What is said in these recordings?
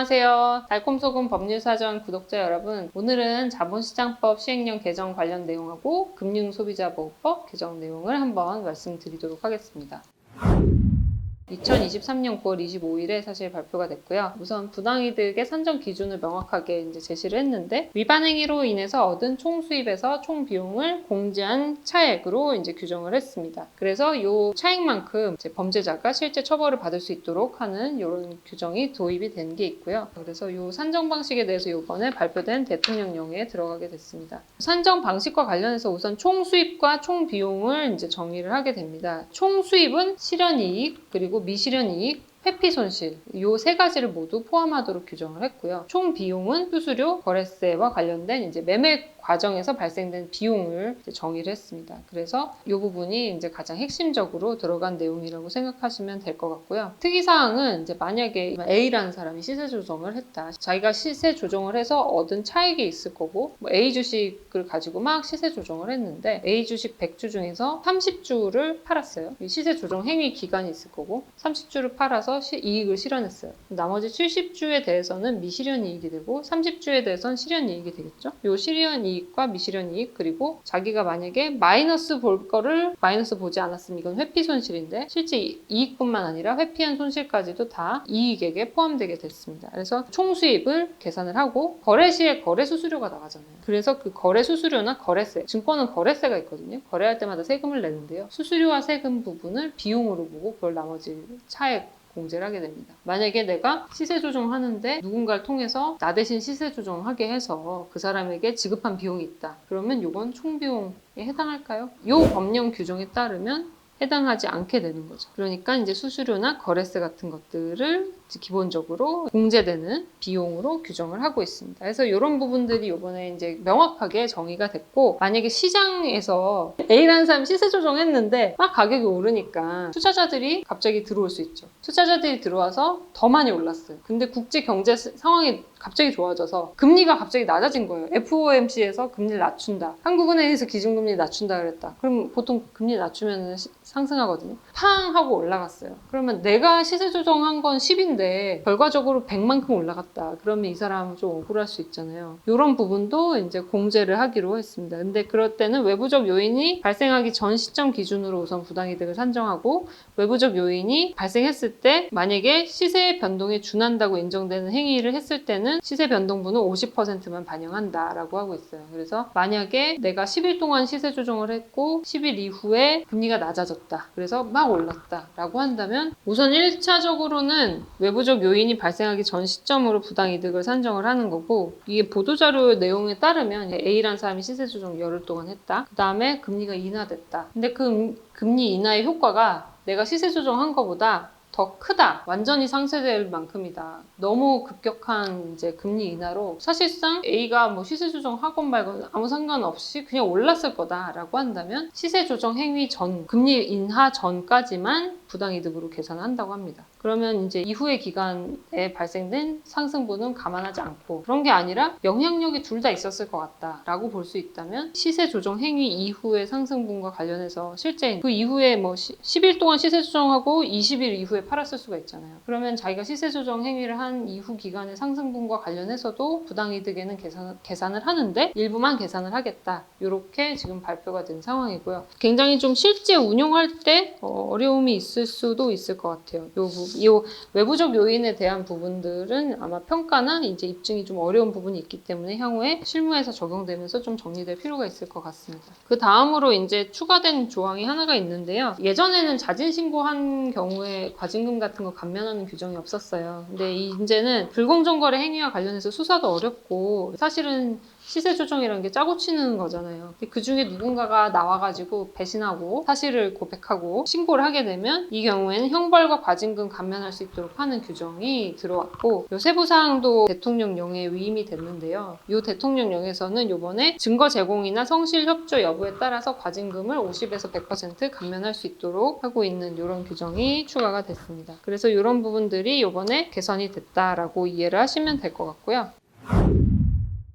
안녕하세요. 달콤소금 법률사전 구독자 여러분, 오늘은 자본시장법 시행령 개정 관련 내용하고 금융소비자보호법 개정 내용을 한번 말씀드리도록 하겠습니다. 2023년 9월 25일에 사실 발표가 됐고요. 우선 부당이득의 산정 기준을 명확하게 이제 제시를 했는데, 위반 행위로 인해서 얻은 총 수입에서 총 비용을 공제한 차액으로 이제 규정을 했습니다. 그래서 이 차액만큼 이제 범죄자가 실제 처벌을 받을 수 있도록 하는 이런 규정이 도입이 된 게 있고요. 그래서 이 산정 방식에 대해서 이번에 발표된 대통령령에 들어가게 됐습니다. 산정 방식과 관련해서 우선 총 수입과 총 비용을 이제 정의를 하게 됩니다. 총 수입은 실현이익 그리고 미실현이익, 회피 손실 이 세 가지를 모두 포함하도록 규정을 했고요. 총 비용은 수수료, 거래세와 관련된 이제 매매 과정에서 발생된 비용을 이제 정의를 했습니다. 그래서 이 부분이 이제 가장 핵심적으로 들어간 내용이라고 생각하시면 될 것 같고요. 특이사항은 이제 만약에 A라는 사람이 시세 조정을 했다. 자기가 시세 조정을 해서 얻은 차익이 있을 거고, A 주식을 가지고 막 시세 조정을 했는데 A 주식 100주 중에서 30주를 팔았어요. 시세 조정 행위 기간이 있을 거고 30주를 팔아서 이익을 실현했어요. 나머지 70주에 대해서는 미실현이익이 되고 30주에 대해서는 실현이익이 되겠죠. 이 실현이익과 미실현이익, 그리고 자기가 만약에 마이너스 볼 거를 마이너스 보지 않았으면 이건 회피 손실인데 실제 이익뿐만 아니라 회피한 손실까지도 다 이익액에 포함되게 됐습니다. 그래서 총 수입을 계산을 하고 거래 시에 거래 수수료가 나가잖아요. 그래서 그 거래 수수료나 거래세, 증권은 거래세가 있거든요. 거래할 때마다 세금을 내는데요. 수수료와 세금 부분을 비용으로 보고 그걸 나머지 차액 공제를 하게 됩니다. 만약에 내가 시세 조정하는데 누군가를 통해서 나 대신 시세 조정하게 해서 그 사람에게 지급한 비용이 있다. 그러면 이건 총비용에 해당할까요? 이 법령 규정에 따르면 해당하지 않게 되는 거죠. 그러니까 이제 수수료나 거래세 같은 것들을 기본적으로 공제되는 비용으로 규정을 하고 있습니다. 그래서 이런 부분들이 이번에 이제 명확하게 정의가 됐고, 만약에 시장에서 A라는 사람이 시세 조정했는데 막 가격이 오르니까 투자자들이 갑자기 들어올 수 있죠. 투자자들이 들어와서 더 많이 올랐어요. 근데 국제 경제 상황이 갑자기 좋아져서 금리가 갑자기 낮아진 거예요. FOMC에서 금리를 낮춘다. 한국은행에서 기준금리 낮춘다 그랬다. 그럼 보통 금리 낮추면 상승하거든요. 팡 하고 올라갔어요. 그러면 내가 시세 조정한 건 10인데 결과적으로 100만큼 올라갔다. 그러면 이 사람은 좀 억울할 수 있잖아요. 이런 부분도 이제 공제를 하기로 했습니다. 근데 그럴 때는 외부적 요인이 발생하기 전 시점 기준으로 우선 부당이득을 산정하고, 외부적 요인이 발생했을 때 만약에 시세 변동에 준한다고 인정되는 행위를 했을 때는 시세 변동분은 50%만 반영한다라고 하고 있어요. 그래서 만약에 내가 10일 동안 시세 조정을 했고 10일 이후에 금리가 낮아졌다. 그래서 막 올랐다라고 한다면 우선 1차적으로는 외부적 요인이 발생하기 전 시점으로 부당이득을 산정을 하는 거고, 이게 보도자료 내용에 따르면 A라는 사람이 시세 조정 열흘 동안 했다. 그 다음에 금리가 인하됐다. 근데 그 금리 인하의 효과가 내가 시세 조정한 것보다 더 크다. 완전히 상쇄될 만큼이다. 너무 급격한 이제 금리 인하로 사실상 A가 뭐 시세 조정하건 말건 아무 상관없이 그냥 올랐을 거다라고 한다면 시세 조정 행위 전, 금리 인하 전까지만 부당이득으로 계산한다고 합니다. 그러면 이제 이후의 기간에 발생된 상승분은 감안하지 않고, 그런 게 아니라 영향력이 둘 다 있었을 것 같다라고 볼 수 있다면 시세 조정 행위 이후의 상승분과 관련해서 실제 그 이후에 뭐 10일 동안 시세 조정하고 20일 이후에 팔았을 수가 있잖아요. 그러면 자기가 시세 조정 행위를 한 이후 기간의 상승분과 관련해서도 부당이득에는 계산을 하는데 일부만 계산을 하겠다. 이렇게 지금 발표가 된 상황이고요. 굉장히 좀 실제 운용할 때 어려움이 있을 수도 있을 것 같아요. 이 외부적 요인에 대한 부분들은 아마 평가나 이제 입증이 좀 어려운 부분이 있기 때문에 향후에 실무에서 적용되면서 좀 정리될 필요가 있을 것 같습니다. 그 다음으로 이제 추가된 조항이 하나가 있는데요. 예전에는 자진 신고한 경우에 과징금 같은 거 감면하는 규정이 없었어요. 근데 이제는 불공정 거래 행위와 관련해서 수사도 어렵고, 사실은 시세 조정이라는 게 짜고 치는 거잖아요. 그 중에 누군가가 나와가지고 배신하고 사실을 고백하고 신고를 하게 되면 이 경우에는 형벌과 과징금 감면할 수 있도록 하는 규정이 들어왔고, 요 세부 사항도 대통령령에 위임이 됐는데요. 이 대통령령에서는 이번에 증거 제공이나 성실 협조 여부에 따라서 과징금을 50에서 100% 감면할 수 있도록 하고 있는 이런 규정이 추가가 됐습니다. 그래서 이런 부분들이 이번에 개선이 됐다라고 이해를 하시면 될 것 같고요.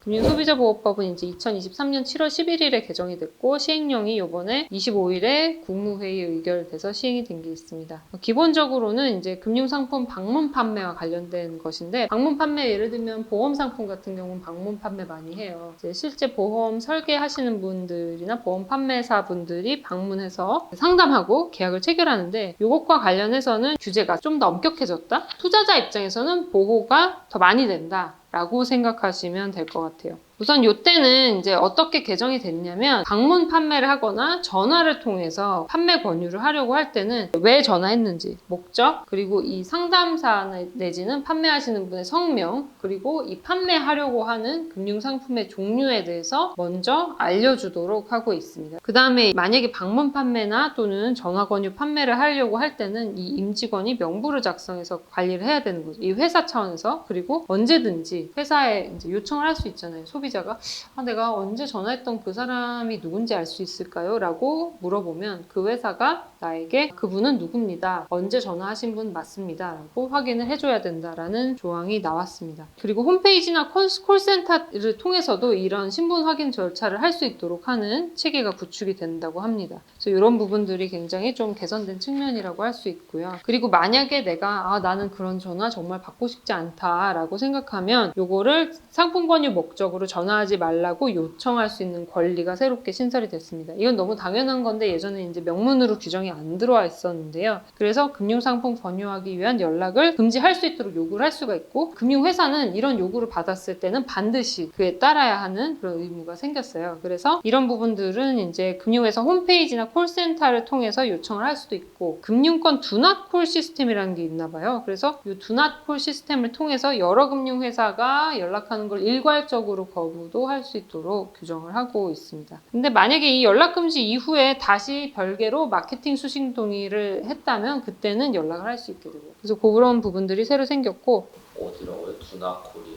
금융소비자보호법은 이제 2023년 7월 11일에 개정이 됐고 시행령이 이번에 25일에 국무회의에 의결돼서 시행이 된 게 있습니다. 기본적으로는 이제 금융상품 방문 판매와 관련된 것인데 방문 판매 예를 들면 보험 상품 같은 경우는 방문 판매 많이 해요. 이제 실제 보험 설계하시는 분들이나 보험 판매사 분들이 방문해서 상담하고 계약을 체결하는데 이것과 관련해서는 규제가 좀 더 엄격해졌다. 투자자 입장에서는 보호가 더 많이 된다. 라고 생각하시면 될 것 같아요. 우선 이때는 이제 어떻게 개정이 됐냐면 방문 판매를 하거나 전화를 통해서 판매 권유를 하려고 할 때는 왜 전화했는지, 목적, 그리고 이 상담사 내지는 판매하시는 분의 성명, 그리고 이 판매하려고 하는 금융상품의 종류에 대해서 먼저 알려주도록 하고 있습니다. 그 다음에 만약에 방문 판매나 또는 전화 권유 판매를 하려고 할 때는 이 임직원이 명부를 작성해서 관리를 해야 되는 거죠. 이 회사 차원에서. 그리고 언제든지 회사에 이제 요청을 할 수 있잖아요. 소비자가 내가 언제 전화했던 그 사람이 누군지 알 수 있을까요? 라고 물어보면 그 회사가 나에게 그분은 누굽니다. 언제 전화하신 분 맞습니다. 라고 확인을 해줘야 된다라는 조항이 나왔습니다. 그리고 홈페이지나 콜센터를 통해서도 이런 신분 확인 절차를 할 수 있도록 하는 체계가 구축이 된다고 합니다. 그래서 이런 부분들이 굉장히 좀 개선된 측면이라고 할 수 있고요. 그리고 만약에 내가 나는 그런 전화 정말 받고 싶지 않다라고 생각하면 요거를 상품 권유 목적으로 전화하지 말라고 요청할 수 있는 권리가 새롭게 신설이 됐습니다. 이건 너무 당연한 건데 예전에 이제 명문으로 규정이 안 들어와 있었는데요. 그래서 금융상품 권유하기 위한 연락을 금지할 수 있도록 요구를 할 수가 있고 금융회사는 이런 요구를 받았을 때는 반드시 그에 따라야 하는 그런 의무가 생겼어요. 그래서 이런 부분들은 이제 금융회사 홈페이지나 콜센터를 통해서 요청을 할 수도 있고 금융권 두낫콜 시스템이라는 게 있나 봐요. 그래서 이 두낫콜 시스템을 통해서 여러 금융회사가 연락하는 걸 일괄적으로 거부도 할 수 있도록 규정을 하고 있습니다. 근데 만약에 이 연락금지 이후에 다시 별개로 마케팅 수신 동의를 했다면 그때는 연락을 할 수 있게 되고요. 그래서 그런 부분들이 새로 생겼고 어디라고요? 두나콜이요?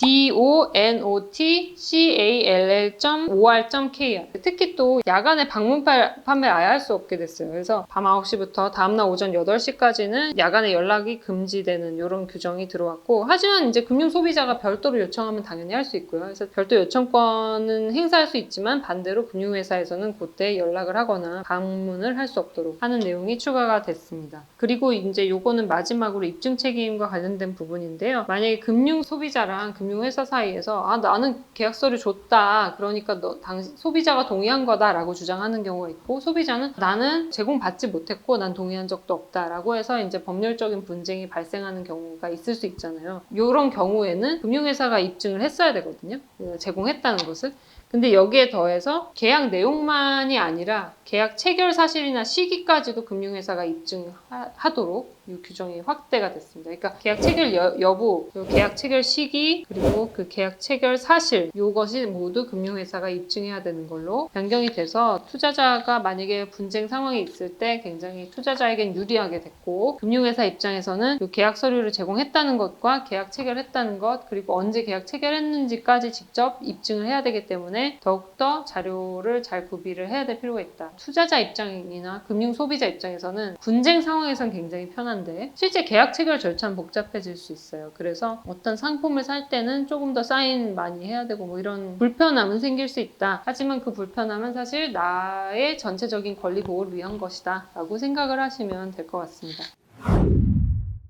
donatcall.or.kr 특히 또 야간에 방문 판매를 아예 할 수 없게 됐어요. 그래서 밤 9시부터 다음날 오전 8시까지는 야간에 연락이 금지되는 이런 규정이 들어왔고 하지만 이제 금융소비자가 별도로 요청하면 당연히 할 수 있고요. 그래서 별도 요청권은 행사할 수 있지만 반대로 금융회사에서는 그때 연락을 하거나 방문을 할 수 없도록 하는 내용이 추가가 됐습니다. 그리고 이제 요거는 마지막으로 입증 책임과 관련된 부분인데요. 만약에 금융소비자랑 금융회사 사이에서 나는 계약서를 줬다. 그러니까 소비자가 동의한 거다라고 주장하는 경우가 있고 소비자는 나는 제공받지 못했고 난 동의한 적도 없다라고 해서 이제 법률적인 분쟁이 발생하는 경우가 있을 수 있잖아요. 이런 경우에는 금융회사가 입증을 했어야 되거든요. 제공했다는 것을. 근데 여기에 더해서 계약 내용만이 아니라 계약 체결 사실이나 시기까지도 금융회사가 입증하도록 이 규정이 확대가 됐습니다. 그러니까 계약 체결 여부, 계약 체결 시기, 그리고 그 계약 체결 사실 이것이 모두 금융회사가 입증해야 되는 걸로 변경이 돼서 투자자가 만약에 분쟁 상황이 있을 때 굉장히 투자자에겐 유리하게 됐고 금융회사 입장에서는 이 계약 서류를 제공했다는 것과 계약 체결했다는 것 그리고 언제 계약 체결했는지까지 직접 입증을 해야 되기 때문에 더욱더 자료를 잘 구비를 해야 될 필요가 있다. 투자자 입장이나 금융 소비자 입장에서는 분쟁 상황에선 굉장히 편한데 실제 계약 체결 절차는 복잡해질 수 있어요. 그래서 어떤 상품을 살 때는 조금 더 사인 많이 해야 되고 뭐 이런 불편함은 생길 수 있다. 하지만 그 불편함은 사실 나의 전체적인 권리 보호를 위한 것이다 라고 생각을 하시면 될 것 같습니다.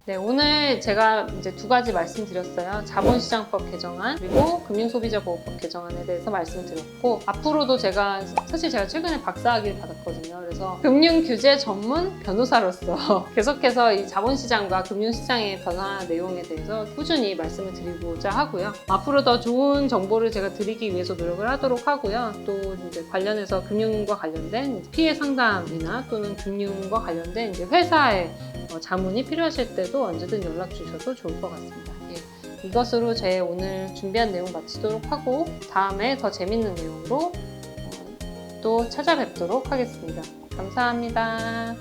네, 오늘 제가 이제 두 가지 말씀드렸어요. 자본시장법 개정안 그리고 금융소비자보호법 개정안에 대해서 말씀드렸고 앞으로도 사실 제가 최근에 박사학위를 받았거든요. 그래서 금융규제 전문 변호사로서 계속해서 이 자본시장과 금융시장의 변화 내용에 대해서 꾸준히 말씀을 드리고자 하고요. 앞으로 더 좋은 정보를 제가 드리기 위해서 노력을 하도록 하고요. 또 이제 관련해서 금융과 관련된 피해 상담이나 또는 금융과 관련된 이제 회사의 자문이 필요하실 때도 언제든 연락 주셔도 좋을 것 같습니다. 예, 이것으로 제 오늘 준비한 내용 마치도록 하고 다음에 더 재밌는 내용으로 또 찾아뵙도록 하겠습니다. 감사합니다.